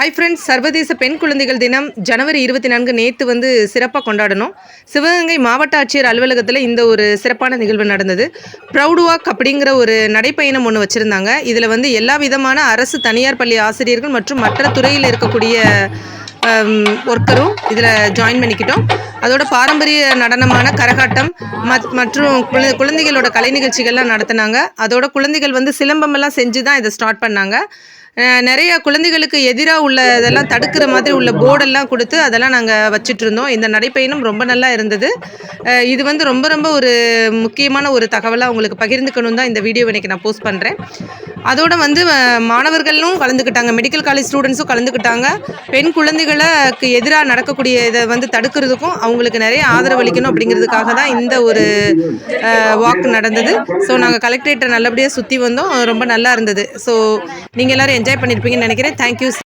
Hi friends, சர்வதேச பெண் குழந்தைகள் தினம் ஜனவரி 24 நேற்று வந்து சிறப்பாக கொண்டாடணும். சிவகங்கை மாவட்ட ஆட்சியர் அலுவலகத்தில் இந்த ஒரு சிறப்பான நிகழ்வு நடந்தது. ப்ரௌட் வாக் அப்படிங்கிற ஒரு நடைப்பயணம் ஒன்று வச்சுருந்தாங்க. இதில் வந்து எல்லா விதமான அரசு தனியார் பள்ளி ஆசிரியர்கள் மற்றும் மற்ற துறையில் இருக்கக்கூடிய ஒர்க்கரும் இதில் ஜாயின் பண்ணிக்கிட்டோம். அதோட பாரம்பரிய நடனமான கரகாட்டம் மற்றும் குழந்தைகளோட கலை நிகழ்ச்சிகள்லாம் நடத்தினாங்க. அதோட குழந்தைகள் வந்து சிலம்பமெல்லாம் செஞ்சு தான் இதை ஸ்டார்ட் பண்ணாங்க. நிறைய குழந்தைகளுக்கு எதிராக உள்ள இதெல்லாம் தடுக்கிற மாதிரி உள்ள போர்டெல்லாம் கொடுத்து அதெல்லாம் நாங்கள் வச்சிட்ருந்தோம். இந்த நடைப்பயணம் ரொம்ப நல்லா இருந்தது. இது வந்து ரொம்ப ரொம்ப ஒரு முக்கியமான ஒரு தகவலாக உங்களுக்கு பகிர்ந்துக்கணும் தான் இந்த வீடியோ இன்றைக்கி நான் போஸ்ட் பண்ணுறேன். அதோடு வந்து மாணவர்களும் கலந்துக்கிட்டாங்க, மெடிக்கல் காலேஜ் ஸ்டூடெண்ட்ஸும் கலந்துக்கிட்டாங்க. பெண் குழந்தைகளுக்கு எதிராக நடக்கக்கூடிய இதை வந்து தடுக்கிறதுக்கும் அவங்களுக்கு நிறைய ஆதரவு அளிக்கணும் அப்படிங்கிறதுக்காக தான் இந்த ஒரு வாக் நடந்தது. ஸோ நாங்கள் கலெக்டரேட்டை நல்லபடியாக சுற்றி வந்தோம். ரொம்ப நல்லா இருந்தது. ஸோ நீங்கள் எல்லோரும் என்ஜாய் பண்ணியிருப்பீங்கன்னு நினைக்கிறேன். தேங்க்யூ.